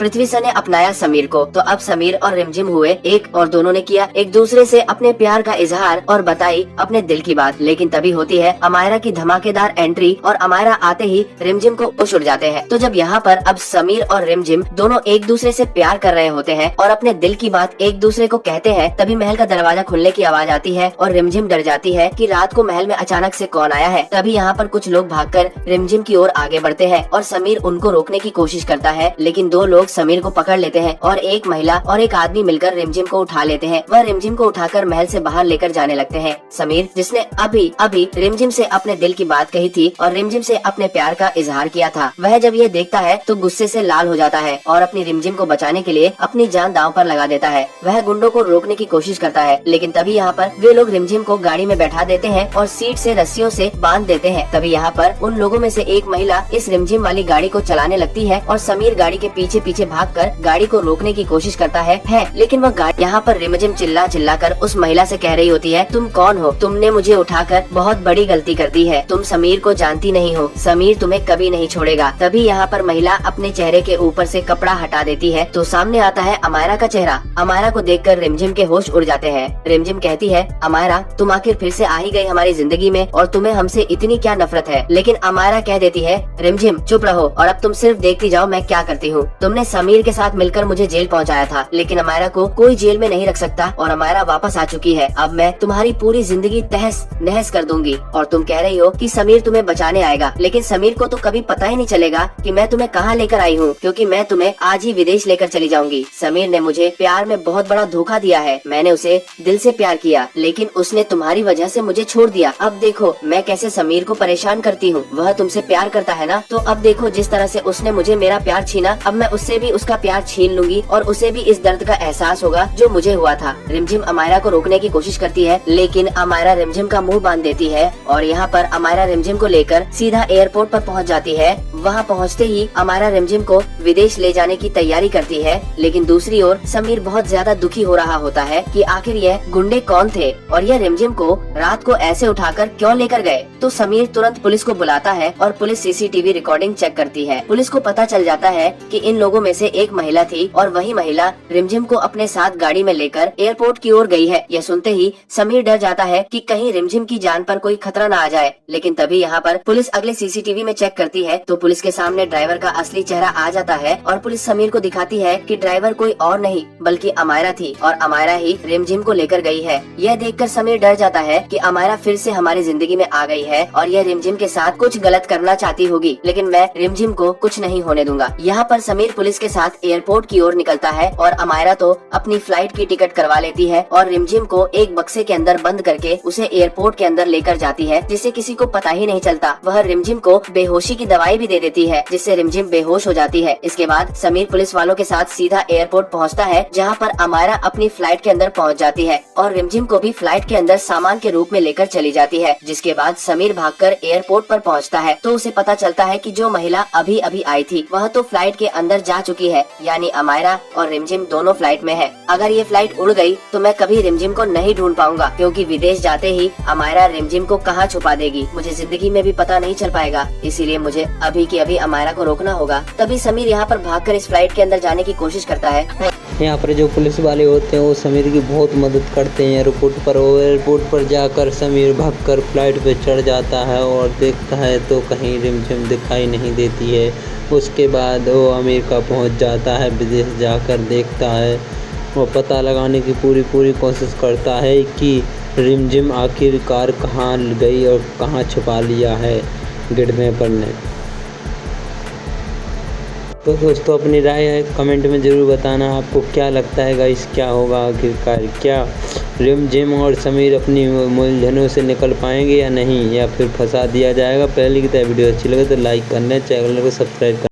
पृथ्वी sir ने अपनाया समीर को, तो अब समीर और रिमझिम हुए एक और दोनों ने किया एक दूसरे से अपने प्यार का इजहार और बताई अपने दिल की बात। लेकिन तभी होती है अमायरा की धमाकेदार एंट्री और अमायरा आते ही रिमझिम को होश उड़ जाते हैं। तो जब यहाँ पर अब समीर और रिमझिम दोनों एक दूसरे से प्यार कर रहे होते हैं और अपने दिल की बात एक दूसरे को कहते हैं, तभी महल का दरवाजा खुलने की आवाज आती है और रिमझिम डर जाती है कि रात को महल में अचानक से कौन आया है। तभी यहाँ पर कुछ लोग भागकर रिमझिम की ओर आगे बढ़ते हैं और समीर उनको रोकने की कोशिश करता है, लेकिन दो लोग समीर को पकड़ लेते हैं और एक महिला और एक आदमी मिलकर रिमझिम को उठा लेते हैं। वह रिमझिम को उठाकर महल से बाहर लेकर जाने लगते हैं। समीर, जिसने अभी अभी रिमझिम से अपने दिल की बात कही थी और रिमझिम से अपने प्यार का इजहार किया था, वह जब ये देखता है तो गुस्से से लाल हो जाता है और अपनी रिमझिम को बचाने के लिए अपनी जान दांव पर लगा देता है। वह गुंडों को रोकने की कोशिश करता है, लेकिन तभी यहाँ पर वे लोग रिमझिम को गाड़ी में बैठा देते हैं और सीट से रस्सियों से बांध देते हैं। तभी यहाँ पर उन लोगों में से एक महिला इस रिमझिम वाली गाड़ी को चलाने लगती है और समीर गाड़ी के पीछे पीछे भागकर गाड़ी को रोकने की कोशिश करता है लेकिन वह गाड़ी यहाँ पर रिमझिम चिल्ला कर उस महिला से कह रही होती है, तुम कौन हो? तुमने मुझे उठाकर बहुत बड़ी गलती कर दी है। तुम समीर को जानती नहीं हो। समीर तुम्हें कभी नहीं छोड़ेगा। तभी यहाँ पर महिला अपने चेहरे के ऊपर से कपड़ा हटा देती है तो सामने आता है अमायरा का चेहरा। अमायरा को देखकर रिमझिम के होश उड़ जाते हैं। रिमझिम कहती है, अमायरा तुम आखिर फिर से आ ही गई हमारी जिंदगी में और तुम्हें हमसे इतनी क्या नफरत है? लेकिन अमायरा कह देती है, रिमझिम चुप रहो और अब तुम सिर्फ देखती जाओ मैं क्या करती हूँ। तुमने समीर के साथ मिलकर मुझे जेल पहुँचाया था, लेकिन अमायरा को कोई जेल में नहीं रख सकता और अमायरा वापस आ चुकी है। अब मैं तुम्हारी पूरी जिंदगी तहस नहस कर दूंगी। और तुम कह रही हो कि समीर तुम्हें बचाने आएगा, लेकिन समीर को तो कभी पता ही नहीं चलेगा कि मैं तुम्हें कहाँ लेकर आई हूँ, क्योंकि मैं तुम्हें आज ही विदेश लेकर चली जाऊंगी। समीर ने मुझे प्यार में बहुत बड़ा धोखा दिया है। मैंने उसे दिल से प्यार किया, लेकिन उसने तुम्हारी वजह से मुझे छोड़ दिया। अब देखो मैं कैसे समीर को परेशान करती हूँ। वह तुमसे प्यार करता है ना, तो अब देखो जिस तरह से उसने मुझे मेरा प्यार छीना, अब मैं उससे भी उसका प्यार छीन लूंगी और उसे भी इस दर्द का एहसास होगा जो मुझे हुआ था। रिमझिम अमायरा को रोकने की कोशिश करती है, लेकिन अमायरा रिमझिम का मुंह बांध देती है और यहाँ पर अमायरा रिमझिम को लेकर सीधा एयरपोर्ट पर पहुँच जाती है। वहाँ पहुँचते ही अमायरा रिमझिम को विदेश ले जाने की तैयारी करती है, लेकिन दूसरी ओर समीर बहुत ज्यादा दुखी हो रहा होता है कि आखिर यह गुंडे कौन थे और यह रिमझिम को रात को ऐसे उठाकर क्यों लेकर गए। तो समीर तुरंत पुलिस को बुलाता है और पुलिस सीसीटीवी रिकॉर्डिंग चेक करती है। पुलिस को पता चल जाता है कि इन लोगों में से एक महिला थी और वही महिला रिमझिम को अपने साथ गाड़ी में लेकर एयरपोर्ट की ओर गई है। यह सुनते ही समीर डर जाता है कि कहीं रिमझिम की जान पर कोई खतरा न आ जाए, लेकिन तभी यहाँ पर पुलिस अगले सीसीटीवी में चेक करती है तो पुलिस के सामने ड्राइवर का असली चेहरा आ जाता है और पुलिस समीर को दिखाती है कि ड्राइवर कोई और नहीं बल्कि अमायरा थी और अमायरा ही रिमझिम को लेकर गई है। यह देखकर समीर डर जाता है कि अमायरा फिर से हमारी जिंदगी में आ गई है और यह रिमझिम के साथ कुछ गलत करना चाहती होगी, लेकिन मैं रिमझिम को कुछ नहीं होने दूंगा। यहाँ पर समीर पुलिस के साथ एयरपोर्ट की ओर निकलता है और अमायरा तो अपनी फ्लाइट की टिकट करवा लेती है और रिमझिम को एक बक्से के अंदर बंद करके उसे एयरपोर्ट के अंदर लेकर जाती है, जिससे किसी को पता ही नहीं चलता। वह रिमझिम को बेहोशी की दवाई भी दे देती है, जिससे रिमझिम बेहोश हो जाती है। इसके बाद समीर पुलिस वालों के साथ सीधा एयरपोर्ट पहुँचता है, जहाँ पर अमायरा अपनी फ्लाइट के अंदर पहुँच जाती है और रिमझिम को भी फ्लाइट के अंदर सामान के रूप में लेकर चली जाती है। जिसके बाद समीर भागकर एयरपोर्ट पर पहुँचता है तो उसे पता चलता है कि जो महिला अभी अभी आई थी वह तो फ्लाइट के अंदर जा चुकी है, यानी अमायरा और रिमझिम दोनों फ्लाइट में है। अगर ये फ्लाइट उड़ गई तो मैं कभी रिमझिम को नहीं ढूंढ पाऊंगा, क्योंकि विदेश जाते ही अमायरा रिमझिम को कहाँ छुपा देगी मुझे जिंदगी में भी पता नहीं चल पाएगा। इसीलिए मुझे अभी की अभी अमायरा को रोकना होगा। तभी समीर यहाँ पर भागकर इस फ्लाइट के अंदर जाने की कोशिश करता है। यहाँ पर जो पुलिस वाले होते हैं वो समीर की बहुत मदद करते हैं एयरपोर्ट पर। वो एयरपोर्ट पर जाकर समीर भागकर फ्लाइट पे चढ़ जाता है और देखता है तो कहीं रिमझिम दिखाई नहीं देती है। उसके बाद वो अमेरिका पहुँच जाता है। विदेश जाकर देखता है, वो पता लगाने की पूरी कोशिश करता है कि रिमझिम आखिरकार कहाँ गई और कहाँ छुपा लिया है गिरने पर ने। तो दोस्तों अपनी राय कमेंट में ज़रूर बताना, आपको क्या लगता है गाइस, क्या होगा आखिरकार? क्या रिमझिम और समीर अपनी उलझनों से निकल पाएंगे या नहीं, या फिर फंसा दिया जाएगा? पहले की तरह वीडियो अच्छी लगे तो लाइक करना, चैनल को सब्सक्राइब करना।